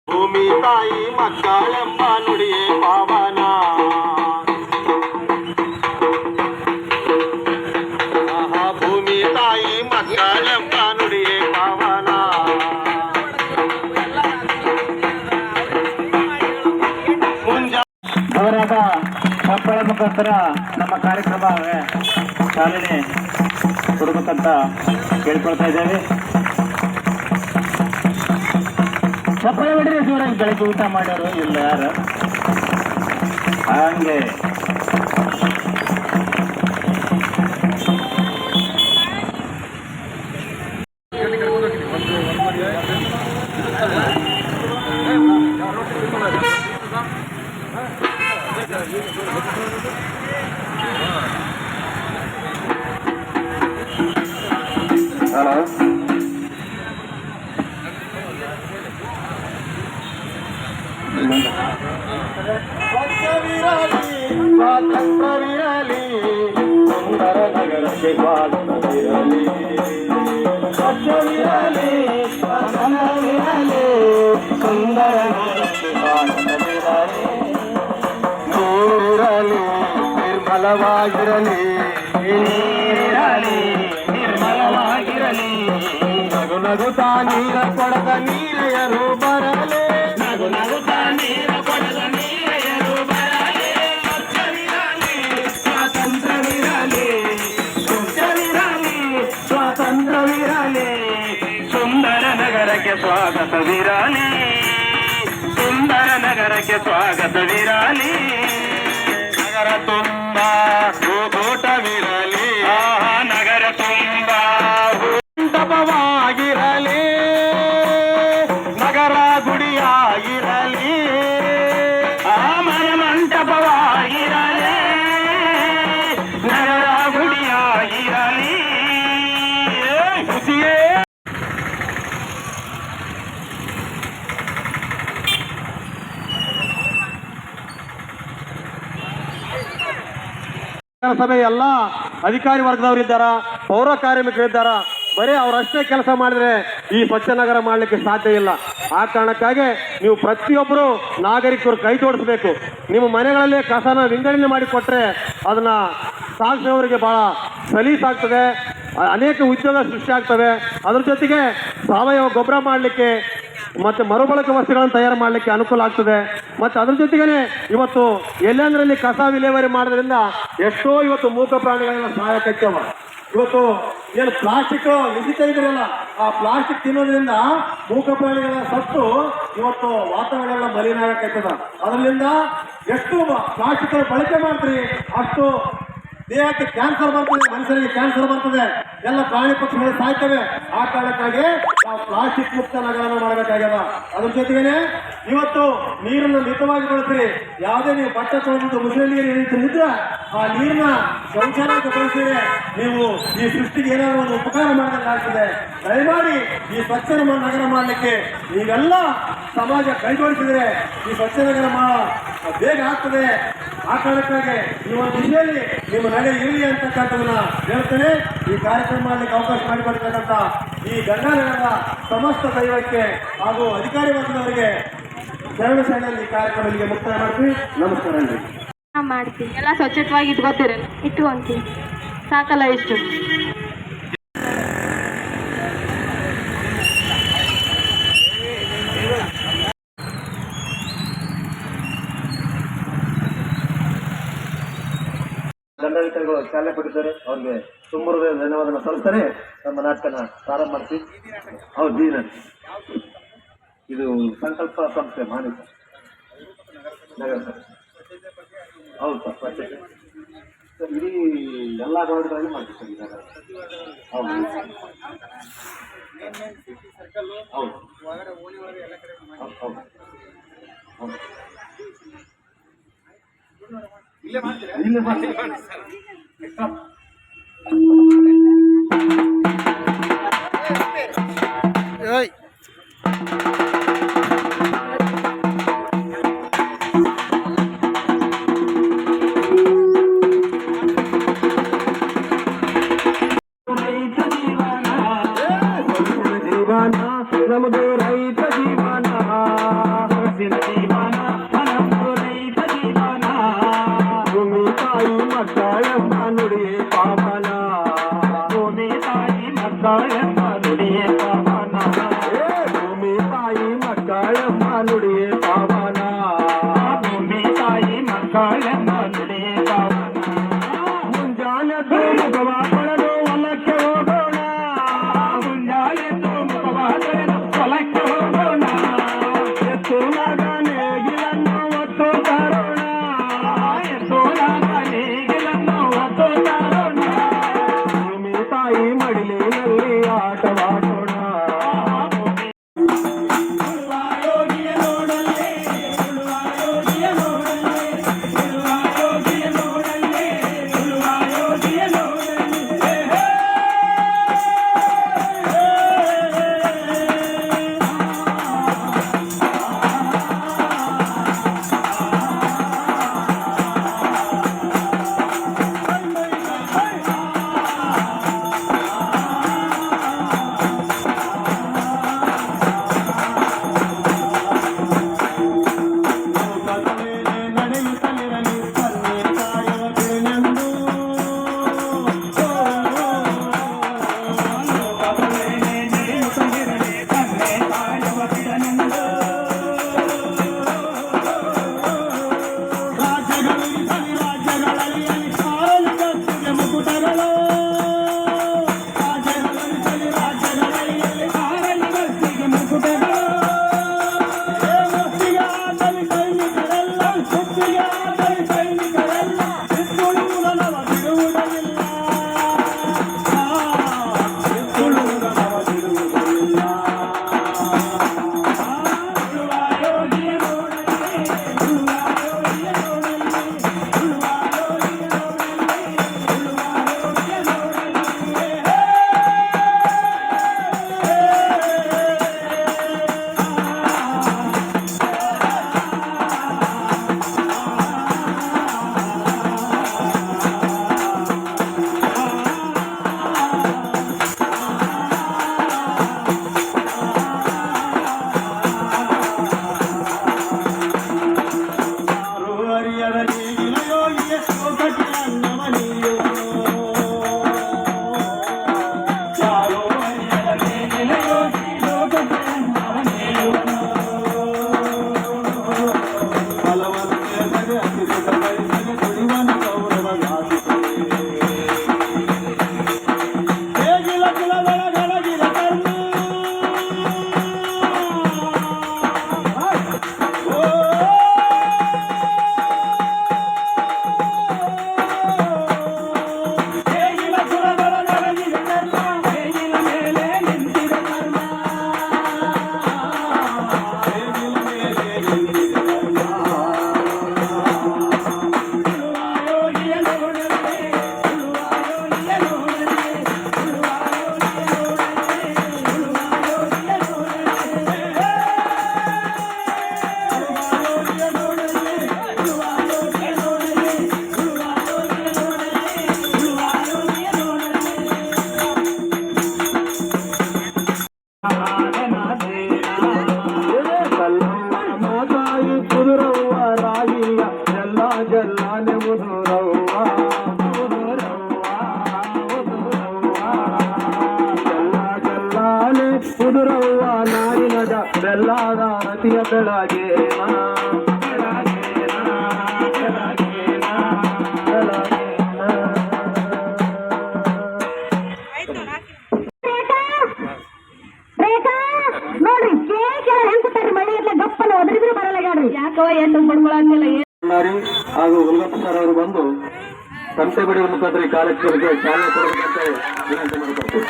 ಭೂಮಿ ತಾಯಿ ಮಕ್ಕಳೆಂಬ ನುಡಿಯೇ ಪಾವನ. ಭೂಮಿ ತಾಯಿ ಮಕ್ಕಳೆಂಬ ನುಡಿಯೇ ಪಾವನ. ಅವರಾದ ಮಕ್ಕಳ ಮುಖಾಂತರ ನಮ್ಮ ಕಾರ್ಯಕ್ರಮ ಚಾಲನೆ ಕೊಡಬೇಕಂತ ಕೇಳ್ಕೊಳ್ತಾ ಇದ್ದೇವೆ. ಚಪ್ಪಳ ಬಿಡ್ರಿ ಜೋರಾಗಿ, ಬೆಳಗ್ಗೆ ಊಟ ಮಾಡೋರು ಇಲ್ಲ ಯಾರು ಹಂಗೆ. ಹಲೋ, ಸ್ವಾತಂತ್ರ್ಯವಿರಲಿ, ಸುಂದರ ನಗರಕ್ಕೆ ಸ್ವಾಗತವಿರಲಿ. ಸ್ವಚ್ಛವಿರಲಿ, ಸ್ವಾತಂತ್ರ್ಯವಿರಲಿ, ಸುಂದರ ನಗರಕ್ಕೆ ಸ್ವಾಗತವಿರಲಿ. ನೀರಿರಲಿ, ನಿರ್ಮಲವಾಗಿರಲಿ, ನೀರಿರಲಿ, ನಿರ್ಮಲವಾಗಿರಲಿ. ನಗು ನಗುತ್ತಾ ನೀರ ಕೊಡದ ನೀರೆಯರು ಬರಲಿ, ನಗು ನಗುತ್ತಾ ನೀರ ಕೊಡದ ನೀರೆಯರು ಬರಲಿ. ಸ್ವಚ್ಛವಿರಲಿ, ಸ್ವಾತಂತ್ರ್ಯವಿರಲಿ, ಸ್ವಚ್ಛವಿರಲಿ, ಸ್ವಾತಂತ್ರ್ಯವಿರಲಿ. ಸುಂದರ ನಗರಕ್ಕೆ ಸ್ವಾಗತವಿರಲಿ, ಸುಂದರ ನಗರಕ್ಕೆ ಸ್ವಾಗತವಿರಲಿ. ನಗರ ತುಂಬ ಹೂತೋಟವಿರಲಿ, ನಗರ ತುಂಬ ಮಂಟಪವಾಗಿರಲಿ, ನಗರ ಗುಡಿಯಾಗಿರಲಿ. ಮನ ಮಂಟಪವಾಗಿರಲಿ, ನಗರ ಗುಡಿಯಾಗಿರಲಿ. ಖುಷಿಯೇ ಸಭೆ ಎಲ್ಲ ಅಧಿಕಾರಿ ವರ್ಗದವರಿದ್ದಾರ, ಪೌರ ಕಾರ್ಮಿಕರಿದ್ದಾರ. ಬರೀ ಅವರಷ್ಟೇ ಕೆಲಸ ಮಾಡಿದ್ರೆ ಈ ಸ್ವಚ್ಛ ನಗರ ಮಾಡಲಿಕ್ಕೆ ಸಾಧ್ಯ ಇಲ್ಲ. ಆ ಕಾರಣಕ್ಕಾಗಿ ನೀವು ಪ್ರತಿಯೊಬ್ಬರು ನಾಗರಿಕರು ಕೈ ಜೋಡಿಸಬೇಕು. ನಿಮ್ಮ ಮನೆಗಳಲ್ಲಿ ಕಸನ ವಿಂಗಡಣೆ ಮಾಡಿಕೊಟ್ರೆ ಅದನ್ನ ಸಾಗಿಸುವವರಿಗೆ ಬಹಳ ಸಲೀಸಾಗ್ತದೆ, ಅನೇಕ ಉದ್ಯೋಗ ಸೃಷ್ಟಿ ಆಗ್ತವೆ. ಅದ್ರ ಜೊತೆಗೆ ಸಾವಯವ ಗೊಬ್ಬರ ಮಾಡಲಿಕ್ಕೆ ಮತ್ತೆ ಮರುಬಳಕೆ ವಸ್ತುಗಳನ್ನು ತಯಾರು ಮಾಡಲಿಕ್ಕೆ ಅನುಕೂಲ ಆಗ್ತದೆ. ಮತ್ತು ಅದ್ರ ಜೊತೆಗೇನೆ ಇವತ್ತು ಎಲ್ಲೆಂದರಲ್ಲಿ ಕಸ ವಿಲೇವಾರಿ ಮಾಡೋದ್ರಿಂದ ಎಷ್ಟೋ ಇವತ್ತು ಮೂಕ ಪ್ರಾಣಿಗಳೆಲ್ಲ ಸಹಾಯಕೈತವ. ಇವತ್ತು ಏನು ಪ್ಲಾಸ್ಟಿಕ್ ವಿಧಿತಾ ಇದ್ರಲ್ಲ, ಆ ಪ್ಲಾಸ್ಟಿಕ್ ತಿನ್ನೋದ್ರಿಂದ ಮೂಕ ಪ್ರಾಣಿಗಳ ಸತ್ತು ಇವತ್ತು ವಾತಾವರಣ ಮಲಿನ ಆಗಕ್ಕೈತದ. ಅದರಿಂದ ಎಷ್ಟು ಪ್ಲಾಸ್ಟಿಕ್ ಬಳಕೆ ಮಾಡ್ತೀರಿ ಅಷ್ಟು ದೇಹಕ್ಕೆ ಕ್ಯಾನ್ಸರ್ ಬರ್ತದೆ, ಮನುಷ್ಯರಿಗೆ ಕ್ಯಾನ್ಸರ್ ಬರ್ತದೆ, ಎಲ್ಲ ಪ್ರಾಣಿ ಪಕ್ಷಿಗಳು ಸಾಯ್ತವೆ. ಆ ಕಾರಣಕ್ಕಾಗಿ ನಾವು ಪ್ಲಾಸ್ಟಿಕ್ ಮುಕ್ತ ನಗರನ ಮಾಡಬೇಕಾಗ್ಯದ. ಅದ್ರ ಜೊತೆಗೇನೆ ಇವತ್ತು ನೀರನ್ನು ಮಿತವಾಗಿ ಬಳಸ್ರಿ. ಯಾವುದೇ ನೀವು ಬಟ್ಟೆ ತೊಳೆದು ಮುಸ್ಲಿಂ ನೀರು ಇದ್ರೆ ಆ ನೀರನ್ನ ಶೌಚಾಲಯಕ್ಕೆ ಬಳಸಿದ್ರೆ ನೀವು ಈ ಸೃಷ್ಟಿಗೆ ಏನಾದರೂ ಒಂದು ಉಪಕಾರ ಮಾಡಿದಂಗಾಗ್ತದೆ. ದಯಮಾಡಿ ಈ ಸ್ವಚ್ಛ ನಗರ ಮಾಡಲಿಕ್ಕೆ ನೀವೆಲ್ಲ ಸಮಾಜ ಕೈಜೋಡಿಸಿದ್ರೆ ಈ ಸ್ವಚ್ಛ ನಗರ ಬೇಗ ಆಗ್ತದೆ. ಆ ಕಾರಣಕ್ಕಾಗಿ ಈ ಒಂದು ದಿಶೆಯಲ್ಲಿ ನಿಮ್ಮ ನಡೆ ಇರಲಿ ಅಂತಕ್ಕಂಥದನ್ನ ಹೇಳ್ತೇನೆ. ಈ ಕಾರ್ಯಕ್ರಮ ಮಾಡಲಿಕ್ಕೆ ಅವಕಾಶ ಮಾಡಿಕೊಡ್ತಕ್ಕಂಥ ಈ ಗಂಗಾನಗರದ ಸಮಸ್ತ ದೈವಕ್ಕೆ ಹಾಗೂ ಅಧಿಕಾರಿ ವರ್ಗದವರಿಗೆ ಶರಣ ಈ ಕಾರ್ಯಕ್ರಮ ಇಲ್ಲಿಗೆ ಮುಕ್ತಾಯ ಮಾಡ್ತೀವಿ. ನಮಸ್ಕಾರ. ಮಾಡ್ತೀವಿ ಎಲ್ಲ ಸ್ವಚ್ಛವಾಗಿ ಇಟ್ಕೋತೀರಲ್ಲ, ಇಟ್ಕೊಂತೀವಿ ಸಾಕಲ್ಲ ಇಷ್ಟು. ದಂಡಾಧಿಕಾರಿಗಳು ಚಾಲನೆ ಕೊಟ್ಟಿದ್ದಾರೆ, ಅವ್ರಿಗೆ ತುಂಬ ಧನ್ಯವಾದ ಸಲ್ಲಿಸ್ತಾರೆ. ನಮ್ಮ ನಾಟಕನ ಪ್ರಾರಂಭ ಮಾಡ್ತೀವಿ. ಹೌದು, ದೀನ ಇದು ಸಂಕಲ್ಪ ಸಂಸ್ಥೆ ಮಾಲೀಕ ನಗರ ಸರ್. ಹೌದು ಸರ್, ಸ್ವಚ್ಛತೆ ಸರ್ ಇಡೀ ಎಲ್ಲ ವಾರ್ಡ್ಗಳಲ್ಲಿ ಮಾಡ್ತೀವಿ ಸರ್. ಈಗ ಹೌದು ಹೌದು ಹೌದು ಹೌದು ಇಲ್ಲೇ ಮಾಡ್ತೀವಿ. ಜೀವನ ನಮ್ಮದು ರೈತ ಜೀವನ. ಹಸಿರ ಜೀವನ ನಮ್ಮದು ರೈತ ಜೀವನ ಭೂಮಿ ತಾಯಿ ಮಕ್ಕಳೆಂಬ ನುಡಿಯೇ ಪಾವನ ಭೂಮಿ ತಾಯಿ ಮಕ್ಕಳೆಂಬ ನುಡಿಯೇ ಪಾವನ ಭೂಮಿ ತಾಯಿ ಮಕ್ಕಳೆಂಬ ನುಡಿಯೇ ಪಾವನ ಭೂಮಿ ತಾಯಿ ಮಕ್ಕಳೆಂಬ ನುಡಿಯೇ ಪಾವನ ಮುಂಜಾನೆದ್ದು ಮುಖವ ತೊಳೆದು ಹೊಲಕ್ಕೆ ಹೋಗೋಣ ಮುಂಜಾನೆದ್ದು ಮುಖವ ತೊಳೆದು ಹೊಲಕ್ಕೆ ಹೋಗೋಣ ಎತ್ತು ಮಗ ನೇಗಿಲನ್ನು ಒತ್ತು ತರೋಣ ಎತ್ತು ನೇಗಿಲನ್ನು ಹೊತ್ತು ತರೋಣ ಭೂಮಿ ತಾಯಿ ಮಡಿಲಿನಲ್ಲಿ ಆಟವಾಡೋಣ ಕುದುರವ್ವ ನಾಡಿನದ ಬೆಲ್ಲಾದ ರತಿಯ ಬೆಳಗ್ಗೆ ನೋಡ್ರಿ ಹೆಂಗ್ ಮಳಿ ಇರ್ಲ ಗಪ್ಪನ ಒದರಿದ್ರು ಬರಲ್ಲ ಯಾಕೋ ಏನು ಪಡ್ಕೊಳಂತಿಲ್ಲ ಹಾಗೂ ಹುಲ್ಗಪ್ಪ ಸರ್ ಅವರು ಬಂದು ಸಂತೆ ಬಿಡುವ ಮುಖಾಂತರ ಕಾಲೇಜುಗಳಿಗೆ ಚಾಲನೆ ಕೊಡಬೇಕಂತ ವಿನಂತಿ ಮಾಡಿಕೊಡ್ತೀವಿ.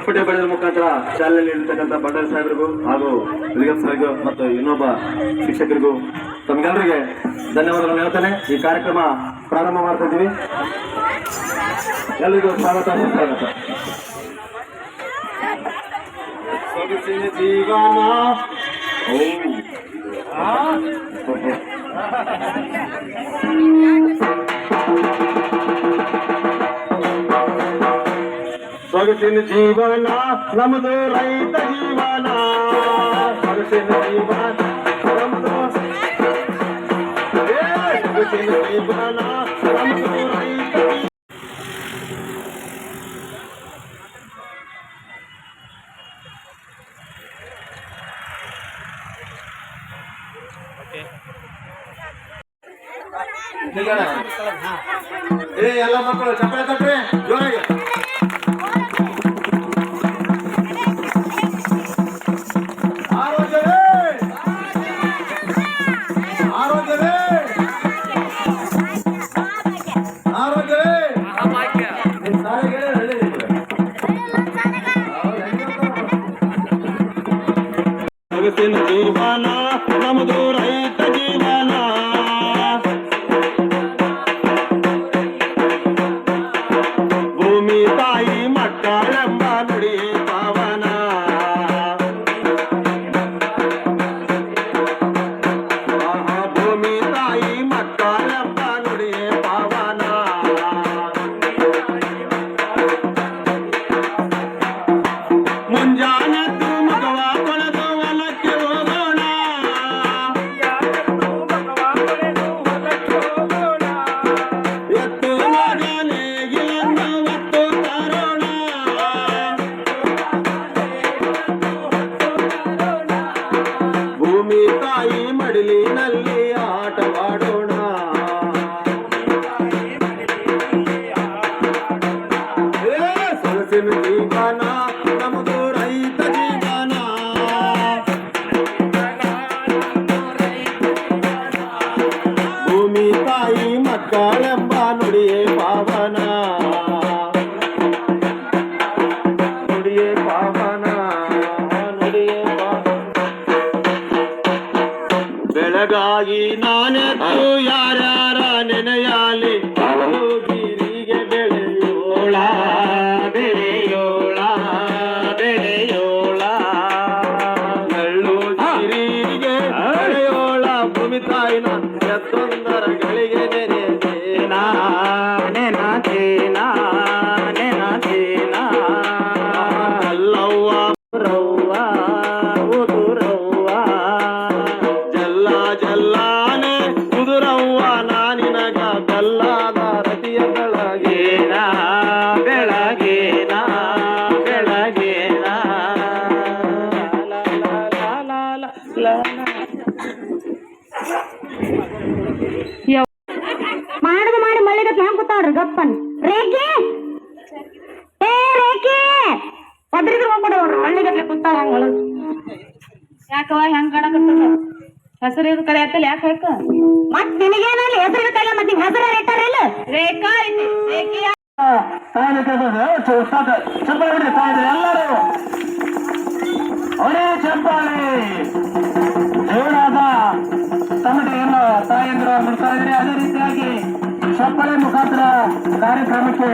ಚಪ್ಪಟೆ ಬಡಿದ ಮುಖಾಂತರ ಶಾಲೆಯಲ್ಲಿ ನೀಡಿರ್ತಕ್ಕಂಥ ಬಂಡಾರಿ ಸಾಹೇಬರಿಗೂ ಹಾಗೂ ಲಿಂಗಪ್ಪ ಸರ್ಗೂ ಮತ್ತು ಇನ್ನೊಬ್ಬ ಶಿಕ್ಷಕರಿಗೂ ತಮಗೆಲ್ಲರಿಗೆ ಧನ್ಯವಾದಗಳನ್ನು ಹೇಳ್ತಾನೆ. ಈ ಕಾರ್ಯಕ್ರಮ ಪ್ರಾರಂಭ ಮಾಡ್ತಾ ಇದ್ದೀವಿ. ಎಲ್ಲರಿಗೂ ಸ್ವಾಗತ ಸುಸ್ವಾಗತ. ಸೊಗಸಿನ ಜೀವನ ಸೊಗಸಿನ ಜೀವನ ನಮ್ಮದು ರೈತ ಜೀವನ. ಸೊಗಸಿನ ಜೀವನ ನಮ್ಮದು ಸೊಗಸಿನ ಜೀವನ ನಮ್ಮದು ರೈತ ಜೀವನ. ಎಲ್ಲ ಮಕ್ಕಳು ಚಪ್ಪಳೆ ತಟ್ರಿ ಜೋರಾಗಿ. ಆರೋಗ್ಯವೇ ಆರೋಗ್ಯವೇ ಆರೋಗ್ಯವೇ ಸೊಗಸಿನ ಜೀವನ ನಮ್ಮದು ರೈತ ಜೀವನ. ಭೂಮಿ ತಾಯಿ ಮಕ್ಕಳೆಂಬ ನುಡಿ ಪಾವನ. ಭೂಮಿ ತಾಯಿ ಮಕ್ಕಳೆಂಬ ನುಡಿ ಪಾವನ. ಮುಂಜಾನೆದ್ದು ಮಗವ ಕೊಳೆದು ಹೊಲಕ್ಕೆ ಹೋಗೋಣ. ಎತ್ತು ಮಗನೇಗಿಯನ್ನು ಒತ್ತು ತರೋಣ. ಭೂಮಿ ತಾಯಿ ಮಡಿಲಿನಲ್ಲಿ ಆಟವಾಡೋಣ. ಸೊಗಸಿನ ಜೀವನ ನಮ್ಮದು ರೈತ ಜೀವನ. ಭೂಮಿ ತಾಯಿ ಮಕ್ಕಳೆಂಬ ನುಡಿಯೇ ಪಾವನ. ನುಡಿಯೇ ಪಾವನ ನುಡಿಯೇ ಪಾವನ. ಬೆಳಗಾಗಿ ನಾನೆತ್ತು ಯಾರ್ಯಾರ ನೆನೆಯಾಲಿ. ಗಿರಿಗೆ ಬೆಳೆಯೋಳ ಬೆಳೆಯೋಳ ಬೆಳೆಯೋಳ. ನಳ್ಳು ಗಿರಿಗೆ ಬೆಳೆಯೋಳ. ಭೂಮಿ ತಾಯಿನ ಎತ್ತೊಂದರ ಗಳಿಗೆ ನೆನೆದೇನಾ ನೆನದೇನಾ ನೆನದೇನಾ. ಅಲ್ಲವ್ವ ರವ್ವ ಉದುರವ್ವ ಜಲ್ಲ ಜಲ್ಲಾನೆ ಉದುರವ್ವ. ನಾನಿನಗ ಬೆಲ್ಲದ ರತಿಯ ಬೆಳಗೇನ ಬೆಳಗೇನ ಬೆಳಗೇನ. ಮಾಡುದು ಮಾಡಿ ಮಳ್ಳಿಗತ್ ಹೆಂಗ್ ಕೂತಾವ್ರಿ ಗಪ್ಪನ್. ರೇಖೆ ಏ ರೇಖೆ ಒದ್ರಿದ್ರು ಹೋಗ್ಬಿಡವ್ರಿ ಮಳ್ಳಿಗತ್ಲೆ ಕೂತಾಳ ಹಂಗ. ಯಾಕವ ಹೆಂಗ್ ಕಾಣಕತ್ತದ? ಹೆಸರು ಕಡೆ ಆತಲ್ಲ ಯಾಕೆ ಹಾಕ? ಮತ್ ನಿನಗೇನಲ್ಲಿ ಹೆಸರು ಕೈಲ ಮತ್ತೆ ಹೆಸರ ಇಟ್ಟಾರಿಲ್ಲ. ರೇಖಾ ಐತಿ ರೇಖೆ ಎಲ್ಲರೂ ಅವರೇ ಚಂಪಾಳಿ ಜೋರಾದ ತಮಟೆಯನ್ನು ತಾಯಂದಿರು ಮುಡ್ತಾ ಇದ್ರೆ. ಅದೇ ರೀತಿಯಾಗಿ ಚಪ್ಪಳೆ ಮುಖಾಂತರ ಕಾರ್ಯಕ್ರಮಕ್ಕೆ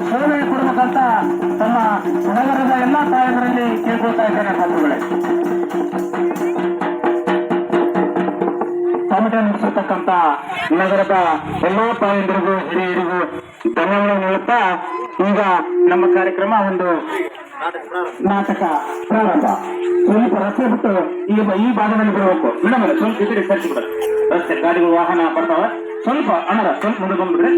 ಸೇವೆ ಕೊಡಬೇಕಂತ ತಮ್ಮ ನಗರದ ಎಲ್ಲ ತಾಯಂದರಲ್ಲಿ ಕೇಳ್ಕೊಳ್ತಾ ಇದ್ದೇನೆ. ಬಂಧುಗಳೇ, ತಮಟೆ ನುಡಿಸಿರ್ತಕ್ಕಂಥ ನಗರದ ಎಲ್ಲಾ ತಾಯಂದಿರಿಗೂ ಹಿರಿಯರಿಗೂ ಧನ್ಯವಾದ ಹೇಳುತ್ತಾ ಈಗ ನಮ್ಮ ಕಾರ್ಯಕ್ರಮ ಒಂದು ನಾಟಕ ಪ್ರಾರಂಭ. ಸ್ವಲ್ಪ ರಸ್ತೆ ಬಿಟ್ಟು ಈ ಭಾಗದಲ್ಲಿ ಬರಬೇಕು ಮೇಡಮ್. ಸ್ವಲ್ಪ ಈ ಕಡೆ ಸರ್ಚ್ ಬಿಡ ರಸ್ತೆ ಗಾಡಿಗಳು ವಾಹನ ಬರ್ತಾವ. ಸ್ವಲ್ಪ ಅಣ್ಣರ ಸ್ವಲ್ಪ ಮುಂದೆ ಬಂದ್ಬಿಡ್ರಿ.